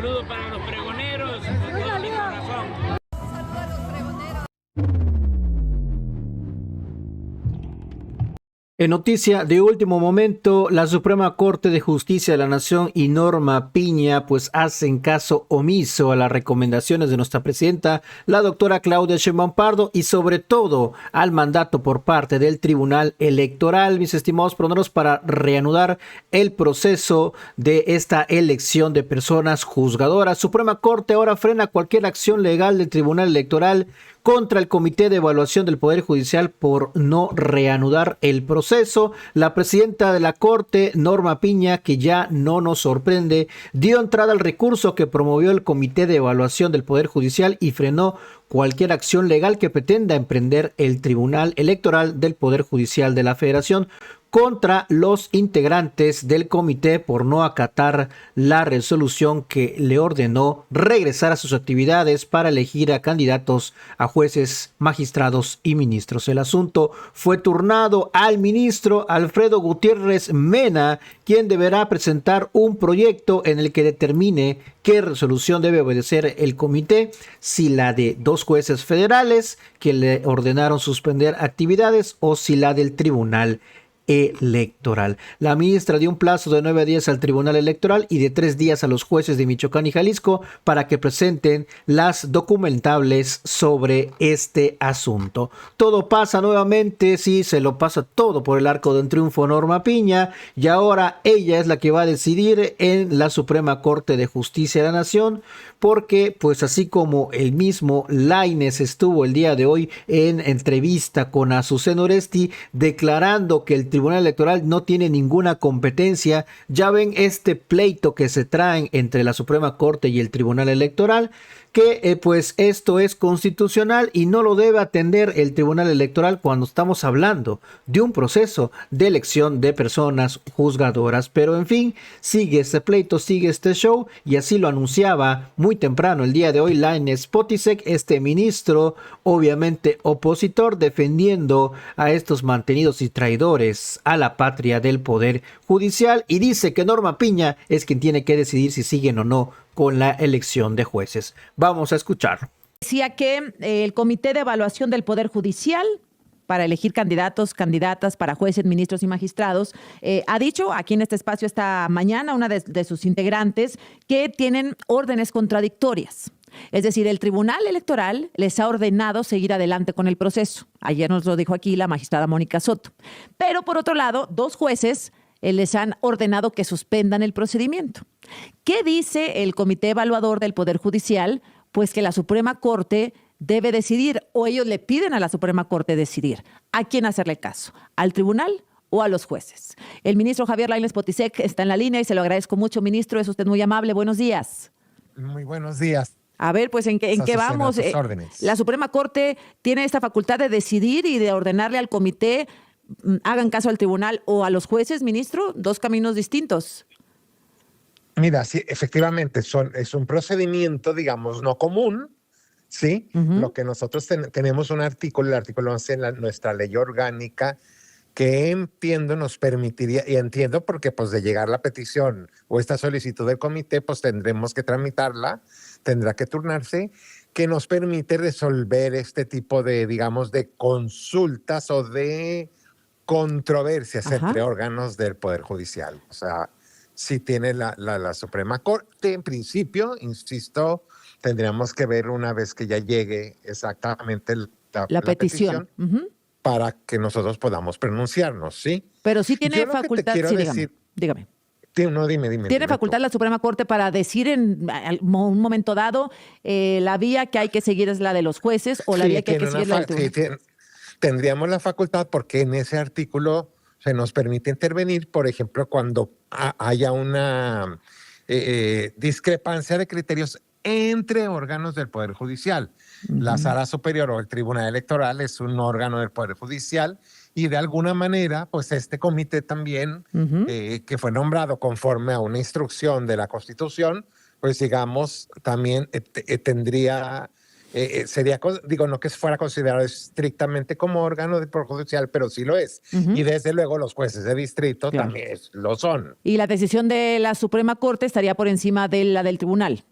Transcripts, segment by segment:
saludo para los pregoneros, con todo mi corazón. En noticia de último momento, la Suprema Corte de Justicia de la Nación y Norma Piña pues hacen caso omiso a las recomendaciones de nuestra presidenta, la doctora Claudia Sheinbaum Pardo, y sobre todo al mandato por parte del Tribunal Electoral, mis estimados pronoros, para reanudar el proceso de esta elección de personas juzgadoras. Suprema Corte ahora frena cualquier acción legal del Tribunal Electoral contra el Comité de Evaluación del Poder Judicial por no reanudar el proceso. La presidenta de la Corte, Norma Piña, que ya no nos sorprende, dio entrada al recurso que promovió el Comité de Evaluación del Poder Judicial y frenó cualquier acción legal que pretenda emprender el Tribunal Electoral del Poder Judicial de la Federación contra los integrantes del comité por no acatar la resolución que le ordenó regresar a sus actividades para elegir a candidatos a jueces, magistrados y ministros. El asunto fue turnado al ministro Alfredo Gutiérrez Mena, quien deberá presentar un proyecto en el que determine qué resolución debe obedecer el comité, si la de 2 jueces federales que le ordenaron suspender actividades o si la del Tribunal Electoral. La ministra dio un plazo de 9 días al Tribunal Electoral y de 3 días a los jueces de Michoacán y Jalisco para que presenten las documentables sobre este asunto. Todo pasa nuevamente, sí, se lo pasa todo por el arco de un triunfo Norma Piña, y ahora ella es la que va a decidir en la Suprema Corte de Justicia de la Nación, porque pues así como el mismo Lainez estuvo el día de hoy en entrevista con Azucena Oresti declarando que el Tribunal Electoral no tiene ninguna competencia, ya ven este pleito que se traen entre la Suprema Corte y el Tribunal Electoral, que pues esto es constitucional y no lo debe atender el Tribunal Electoral cuando estamos hablando de un proceso de elección de personas juzgadoras. Pero en fin, sigue este pleito, sigue este show, y así lo anunciaba muy temprano el día de hoy Lainez Potisek, este ministro obviamente opositor, defendiendo a estos mantenidos y traidores a la patria del Poder Judicial, y dice que Norma Piña es quien tiene que decidir si siguen o no con la elección de jueces. Vamos a escuchar. Decía que el Comité de Evaluación del Poder Judicial para elegir candidatos, candidatas para jueces, ministros y magistrados, ha dicho aquí en este espacio esta mañana una de sus integrantes que tienen órdenes contradictorias. Es decir, el Tribunal Electoral les ha ordenado seguir adelante con el proceso. Ayer nos lo dijo aquí la magistrada Mónica Soto. Pero por otro lado, 2 jueces les han ordenado que suspendan el procedimiento. ¿Qué dice el Comité Evaluador del Poder Judicial? Pues que la Suprema Corte debe decidir, o ellos le piden a la Suprema Corte decidir a quién hacerle caso, al tribunal o a los jueces. El ministro Javier Lainez Potisek está en la línea y se lo agradezco mucho, ministro. Es usted muy amable. Buenos días. Muy buenos días. A ver, pues, ¿en qué vamos? La Suprema Corte tiene esta facultad de decidir y de ordenarle al comité hagan caso al tribunal o a los jueces, ministro. 2 caminos distintos. Mira, sí, efectivamente, es un procedimiento, digamos, no común, ¿sí? Lo que nosotros tenemos un artículo, el artículo 11 en nuestra ley orgánica, que entiendo nos permitiría, y entiendo porque pues de llegar la petición o esta solicitud del comité, pues tendremos que tramitarla, tendrá que turnarse, que nos permite resolver este tipo de, digamos, de consultas o de controversias entre órganos del Poder Judicial. O sea, si tiene la Suprema Corte, en principio, insisto, tendríamos que ver una vez que ya llegue exactamente la petición para que nosotros podamos pronunciarnos, ¿sí? Pero sí tiene facultad, sí, dígame. No, dime. ¿Tiene facultad la Suprema Corte para decir en un momento dado la vía que hay que seguir es la de los jueces o la vía que hay que seguir la del tribunal? Sí, tendríamos la facultad porque en ese artículo se nos permite intervenir, por ejemplo, cuando haya una discrepancia de criterios entre órganos del Poder Judicial. La Sala Superior o el Tribunal Electoral es un órgano del Poder Judicial y de alguna manera, pues este comité también, que fue nombrado conforme a una instrucción de la Constitución, pues digamos, también tendría... sería, digo, no que fuera considerado estrictamente como órgano del Poder Judicial, pero sí lo es. Y desde luego los jueces de distrito también lo son. Y la decisión de la Suprema Corte estaría por encima de la del tribunal.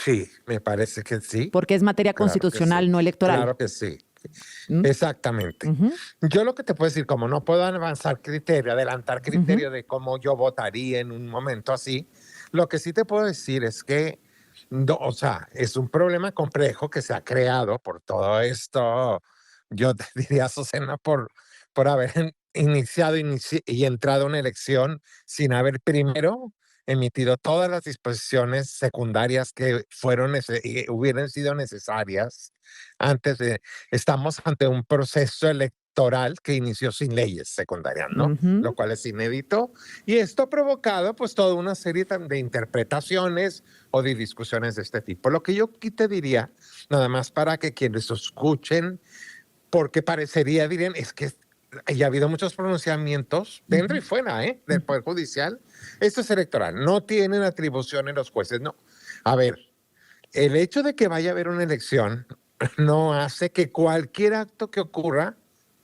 Sí, me parece que sí. Porque es materia Claro que constitucional, sí. no electoral. Claro que sí. ¿Mm? Exactamente. Ujú. Yo lo que te puedo decir, como no puedo adelantar criterio de cómo yo votaría en un momento así, lo que sí te puedo decir es que, o sea, es un problema complejo que se ha creado por todo esto, yo te diría, Azucena, por haber iniciado y entrado a una elección sin haber primero emitido todas las disposiciones secundarias que hubieran sido necesarias antes de. Estamos ante un proceso electoral que inició sin leyes secundarias, ¿no? Lo Ujú. cual es inédito. Y esto ha provocado pues toda una serie de interpretaciones o de discusiones de este tipo. Lo que yo aquí te diría, nada más para que quienes escuchen, porque parecería, dirían, es que ya ha habido muchos pronunciamientos dentro y fuera del Poder Judicial. Esto es electoral, no tienen atribución en los jueces, no. A ver, el hecho de que vaya a haber una elección no hace que cualquier acto que ocurra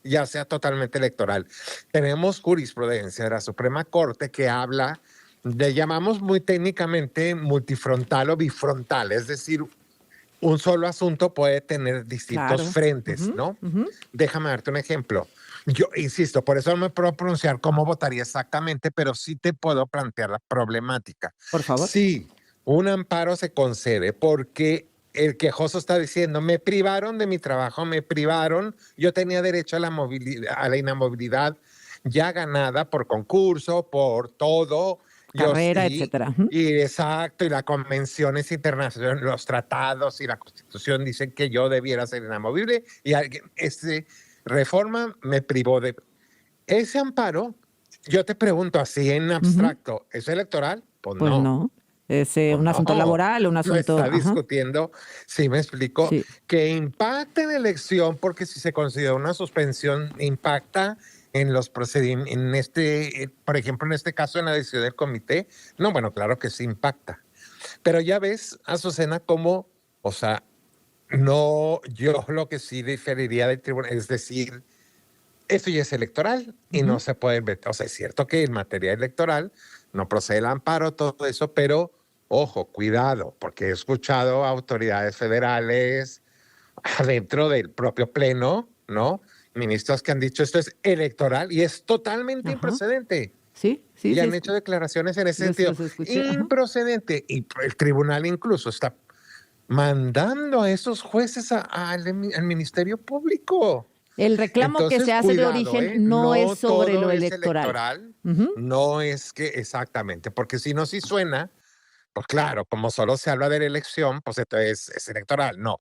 ya sea totalmente electoral. Tenemos jurisprudencia de la Suprema Corte que habla de, llamamos muy técnicamente, multifrontal o bifrontal, es decir, un solo asunto puede tener distintos Claro. frentes, Ujú, ¿no? ujú. Déjame darte un ejemplo. Yo insisto, por eso no me puedo pronunciar cómo votaría exactamente, pero sí te puedo plantear la problemática. Por favor. Sí, un amparo se concede porque el quejoso está diciendo, me privaron de mi trabajo, me privaron, yo tenía derecho a la movilidad, a la inamovilidad ya ganada por concurso, por todo, yo Carrera, sí, etcétera. Ujú. y exacto, y las convenciones internacionales, los tratados y la Constitución dicen que yo debiera ser inamovible y reforma me privó de ese amparo. Yo te pregunto así en Ujú. abstracto, ¿es electoral? Pues Pues no. no. Es Pues un asunto no, laboral, un no asunto. está Ajá. discutiendo, si me explico, Sí. que impacte en la elección, porque si se considera una suspensión, impacta en los procedimientos, por ejemplo, en este caso, en la decisión del comité. No, bueno, claro que sí impacta. Pero ya ves, Azucena, cómo, o sea, no, yo lo que sí diferiría del tribunal, es decir, esto ya es electoral y no Ujú. se puede meter. O sea, es cierto que en materia electoral no procede el amparo, todo eso, pero ojo, cuidado, porque he escuchado a autoridades federales adentro del propio pleno, ¿no? Ministros que han dicho esto es electoral y es totalmente Ajá. improcedente. Sí, sí, Y sí. han hecho declaraciones en ese Los, sentido. los escuché. Ajá. Improcedente. Y el tribunal incluso está mandando a esos jueces al Ministerio Público. El reclamo que se Entonces, hace de cuidado, origen ¿eh? no es No sobre todo lo es electoral. electoral, Ujú. no es que exactamente, porque si no, si suena, pues claro, como solo se habla de la elección, pues entonces es electoral. No,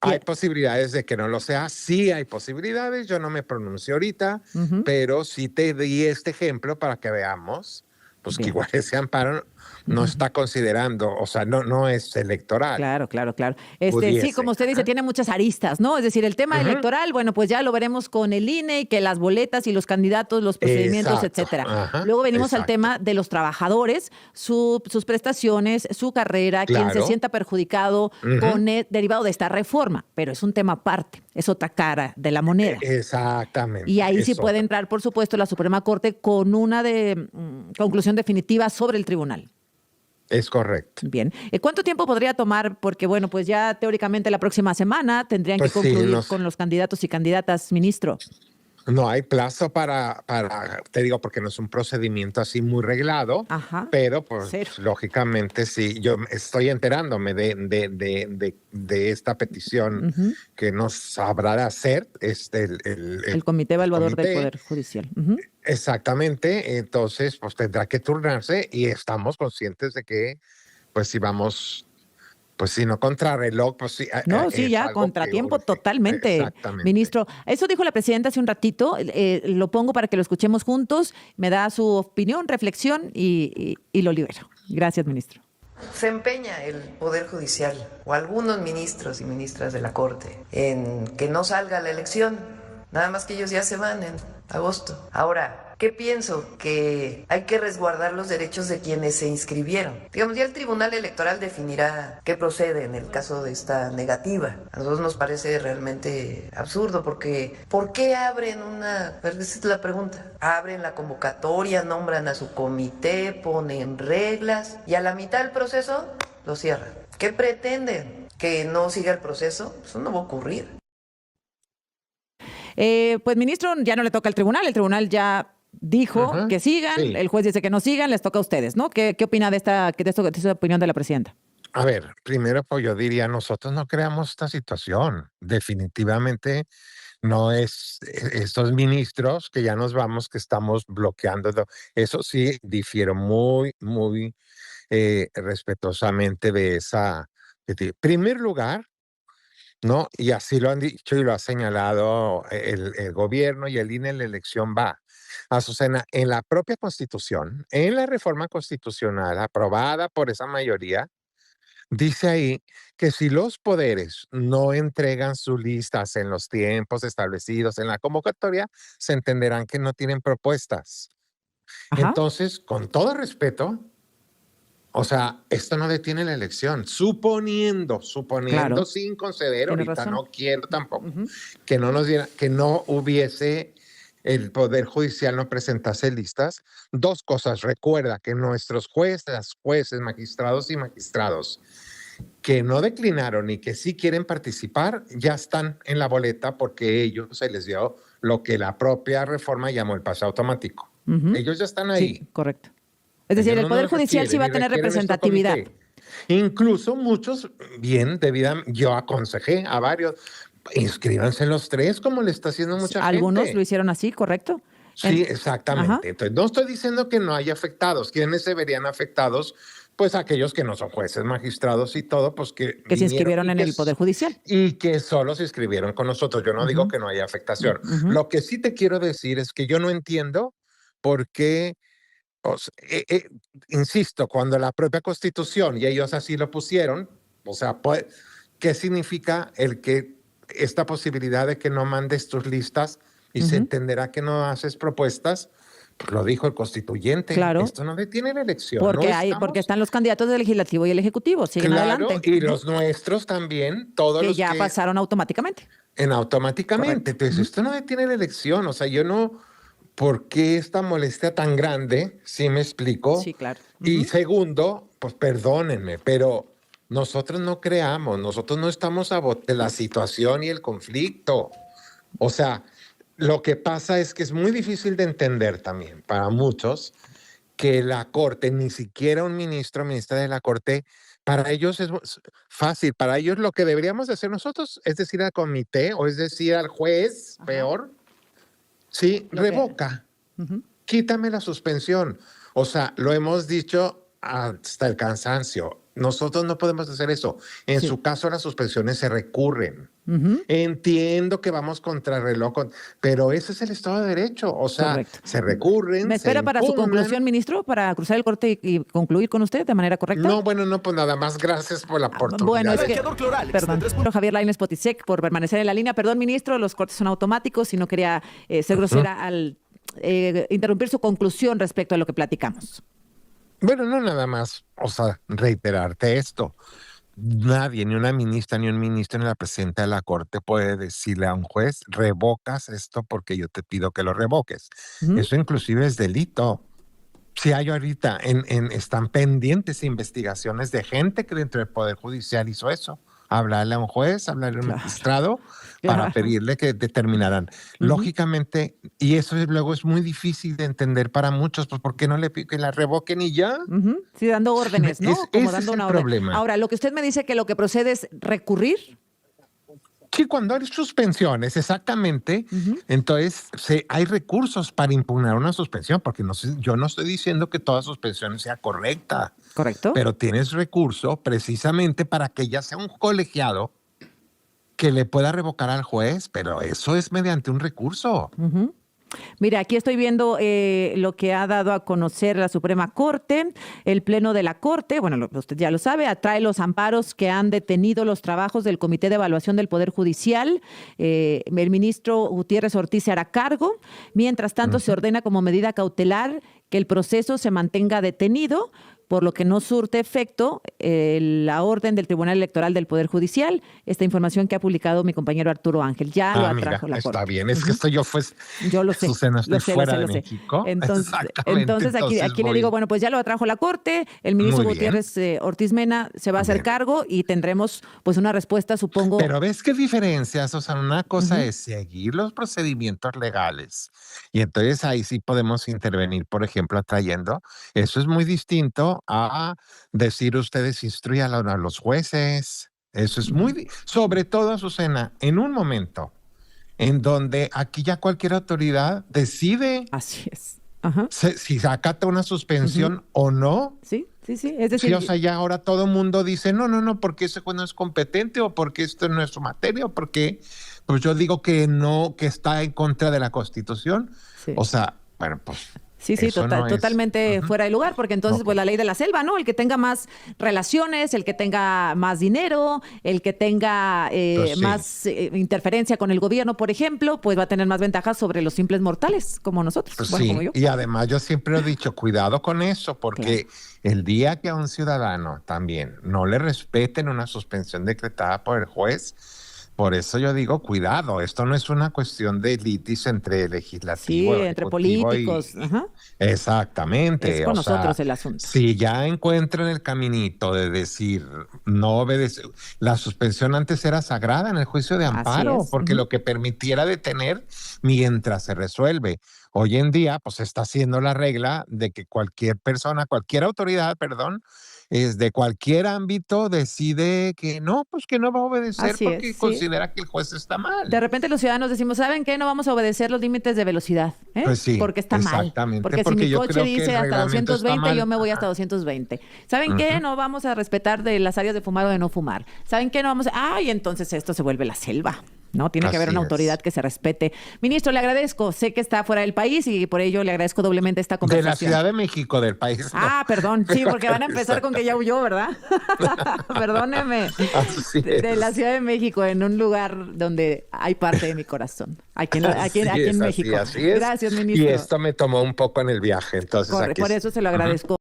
hay Bien. posibilidades de que no lo sea, sí hay posibilidades, yo no me pronuncio ahorita, Ujú. pero sí te di este ejemplo para que veamos, pues que Bien. igual ese amparo no está considerando, o sea, no es electoral, Claro, claro, claro. Sí, pudiese. como usted dice, Ajá. tiene muchas aristas, ¿no? Es decir, el tema Ujú. electoral, bueno, pues ya lo veremos con el INE y que las boletas y los candidatos, los procedimientos, Exacto, etcétera. ajá, Luego venimos al exacto. tema de los trabajadores, sus prestaciones, su carrera, quien se Claro. sienta perjudicado Ujú. derivado de esta reforma, pero es un tema aparte, es otra cara de la moneda. Y Exactamente, ahí sí es puede otra. entrar, por supuesto, la Suprema Corte con una conclusión definitiva sobre el tribunal. Es correcto. Bien. ¿Cuánto tiempo podría tomar? Porque, bueno, pues ya teóricamente la próxima semana tendrían que Pues sí, concluir con los candidatos y candidatas, ministro. no hay plazo te digo, porque no es un procedimiento así muy reglado, Ajá. pero pues Cero. lógicamente sí, yo estoy enterándome de esta petición Ujú. que nos habrá de hacer El Comité el Evaluador del comité. Poder Judicial. Ujú. Exactamente, entonces pues tendrá que turnarse y estamos conscientes de que pues si vamos, pues si no contrarreloj, pues sí, No, sí, es ya, algo que contratiempo urge. totalmente, Exactamente. ministro. Eso dijo la presidenta hace un ratito, lo pongo para que lo escuchemos juntos, me da su opinión, reflexión y lo libero. Gracias, ministro. Se empeña el Poder Judicial o algunos ministros y ministras de la Corte en que no salga la elección, nada más que ellos ya se van en agosto. Ahora, ¿qué pienso? Que hay que resguardar los derechos de quienes se inscribieron. Digamos, ya el Tribunal Electoral definirá qué procede en el caso de esta negativa. A nosotros nos parece realmente absurdo porque ¿por qué abren esa es la pregunta? Abren la convocatoria, nombran a su comité, ponen reglas y a la mitad del proceso lo cierran. ¿Qué pretenden? ¿Que no siga el proceso? Eso no va a ocurrir. Pues, ministro, ya no le toca al tribunal. El tribunal ya dijo que sigan. Sí. El juez dice que no sigan. Les toca a ustedes, ¿no? ¿Qué opina de esta opinión de la presidenta? A ver, primero pues yo diría, nosotros no creamos esta situación. Definitivamente no es estos ministros que ya nos vamos, que estamos bloqueando. Eso sí, difiero muy respetuosamente de esa. Primer lugar, ¿no? Y así lo han dicho y lo ha señalado el gobierno y el INE en la elección va. Azucena, en la propia Constitución, en la reforma constitucional aprobada por esa mayoría, dice ahí que si los poderes no entregan sus listas en los tiempos establecidos en la convocatoria, se entenderán que no tienen propuestas. Ajá. Entonces, con todo respeto, o sea, esto no detiene la elección. Suponiendo Claro. sin conceder, Tiene ahorita razón. no quiero tampoco, Ujú. que no nos diera, que no hubiese el Poder Judicial no presentase listas. Dos cosas. Recuerda que nuestros jueces, magistrados y magistrados que no declinaron y que sí quieren participar, ya están en la boleta porque ellos se les dio lo que la propia reforma llamó el pase automático. Ujú. Ellos ya están ahí. Sí, correcto. Es decir, Ellos el no Poder nos Judicial sí va a requieren, ni tener requieren nuestro representatividad. comité. Incluso muchos, bien, yo aconsejé a varios, inscríbanse en los tres, como le está haciendo mucha Algunos gente. lo hicieron así, ¿correcto? Sí, Ajá. exactamente. Entonces, no estoy diciendo que no haya afectados. ¿Quiénes se verían afectados? Pues aquellos que no son jueces, magistrados y todo, pues que Que se vinieron inscribieron y en el Poder Judicial. y que solo se inscribieron con nosotros. Yo no digo Ujú. que no haya afectación. Ujú. Lo que sí te quiero decir es que yo no entiendo por qué, insisto, cuando la propia Constitución, y ellos así lo pusieron, o sea, ¿qué significa el que esta posibilidad de que no mandes tus listas y se Ujú. entenderá que no haces propuestas? Pues lo dijo el constituyente. Claro. Esto no detiene la elección. Porque No porque estamos. están los candidatos del Legislativo y el Ejecutivo. Siguen Claro, adelante. y Ujú. los nuestros también, todos Que los ya que pasaron automáticamente. automáticamente. Correcto. Entonces, esto no detiene la elección. O sea, yo no, ¿por qué esta molestia tan grande? ¿Sí me explico? Sí, claro. Y Ujú. segundo, pues perdónenme, pero nosotros no creamos, nosotros no estamos a bote de la situación y el conflicto. O sea, lo que pasa es que es muy difícil de entender también para muchos que la Corte, ni siquiera un ministro o ministra de la Corte, para ellos es fácil. Para ellos lo que deberíamos de hacer nosotros es decir al comité o es decir al juez, Ajá. peor, sí, Lo que- revoca, Ujú. quítame la suspensión. O sea, lo hemos dicho hasta el cansancio. Nosotros no podemos hacer eso. En Sí. su caso, las suspensiones se recurren. Ujú. Entiendo que vamos contra reloj, pero ese es el Estado de Derecho. O sea, Correcto. se recurren, ¿Me se espera para su impugnan. conclusión, ministro, para cruzar el corte y concluir con usted de manera correcta? No, bueno, no, pues nada más. Gracias por la oportunidad. Bueno, es que, Blanqueador Cloralex de perdón, 3 Javier Lainez Potisek por permanecer en la línea. Perdón, ministro, los cortes son automáticos y no quería ser grosera al interrumpir su conclusión respecto a lo que platicamos. Bueno, no nada más, o sea, reiterarte esto. Nadie, ni una ministra, ni un ministro, ni la presidenta de la Corte puede decirle a un juez, revocas esto porque yo te pido que lo revoques. Ujú. Eso inclusive es delito. Si hay ahorita, están pendientes investigaciones de gente que dentro del Poder Judicial hizo eso. Hablarle a un juez, hablarle a un Claro. magistrado para Claro. pedirle que determinaran. Ujú. Lógicamente, y eso luego es muy difícil de entender para muchos, pues ¿por qué no le pido que la revoquen y ya? Ujú. Sí, dando órdenes, ¿no? Ese Como es dando el una orden. problema. Ahora, lo que usted me dice que lo que procede es recurrir. Sí, cuando hay suspensiones, exactamente, Ujú. entonces hay recursos para impugnar una suspensión, porque yo no estoy diciendo que toda suspensión sea correcta, ¿Correcto? pero tienes recurso precisamente para que ya sea un colegiado que le pueda revocar al juez, pero eso es mediante un recurso. Ujú. Mira, aquí estoy viendo lo que ha dado a conocer la Suprema Corte. El Pleno de la Corte, bueno, usted ya lo sabe, atrae los amparos que han detenido los trabajos del Comité de Evaluación del Poder Judicial. El ministro Gutiérrez Ortiz se hará cargo. Mientras tanto, se ordena como medida cautelar que el proceso se mantenga detenido por lo que no surte efecto la orden del Tribunal Electoral del Poder Judicial. Esta información que ha publicado mi compañero Arturo Ángel. Ya lo atrajo la Corte. Está bien, es que esto yo lo sé. Susana, estoy fuera de sé. México. Entonces aquí le digo, bueno, pues ya lo atrajo la Corte, el ministro Gutiérrez Ortiz Mena se va a hacer cargo y tendremos pues una respuesta, supongo. Pero ¿ves qué diferencias? O sea, una cosa es seguir los procedimientos legales y entonces ahí sí podemos intervenir, por ejemplo, atrayendo. Eso es muy distinto a decir ustedes instruyan a los jueces. Eso es sobre todo, Azucena, en un momento en donde aquí ya cualquier autoridad decide. Así es. Si acata una suspensión o no. Sí. Es decir, sí, o sea, ya ahora todo el mundo dice, no, porque ese juez no es competente o porque esto no es su materia o porque, pues yo digo que no, que está en contra de la Constitución. Sí. O sea, bueno, pues. Sí, totalmente fuera de lugar, porque entonces pues la ley de la selva, ¿no? El que tenga más relaciones, el que tenga más dinero, el que tenga más interferencia con el gobierno, por ejemplo, pues va a tener más ventajas sobre los simples mortales, como nosotros, como yo. Y además yo siempre he dicho, cuidado con eso, porque el día que a un ciudadano también no le respeten una suspensión decretada por el juez, por eso yo digo, cuidado, esto no es una cuestión de litis entre legislativo, entre políticos. Exactamente. Es con nosotros el asunto. Si ya encuentran el caminito de decir, no obedece, la suspensión antes era sagrada en el juicio de amparo, porque lo que permitiera detener mientras se resuelve. Hoy en día, pues se está haciendo la regla de que cualquier persona, cualquier autoridad, es de cualquier ámbito decide que no va a obedecer porque considera que el juez está mal. De repente los ciudadanos decimos, ¿saben qué? No vamos a obedecer los límites de velocidad. Pues sí, porque está mal. Porque si mi coche dice hasta 220, yo me voy hasta 220. ¿Saben qué? No vamos a respetar de las áreas de fumar o de no fumar. ¿Saben qué? No vamos a... y entonces esto se vuelve la selva. No, tiene que haber una autoridad que se respete. Ministro, le agradezco. Sé que está fuera del país y por ello le agradezco doblemente esta conversación. De la Ciudad de México, del país. No. Perdón. Sí, porque van a empezar con que ya huyó, ¿verdad? Perdóneme. De la Ciudad de México, en un lugar donde hay parte de mi corazón. Aquí en México. Así es. Gracias, ministro. Y esto me tomó un poco en el viaje. Entonces por eso se lo agradezco.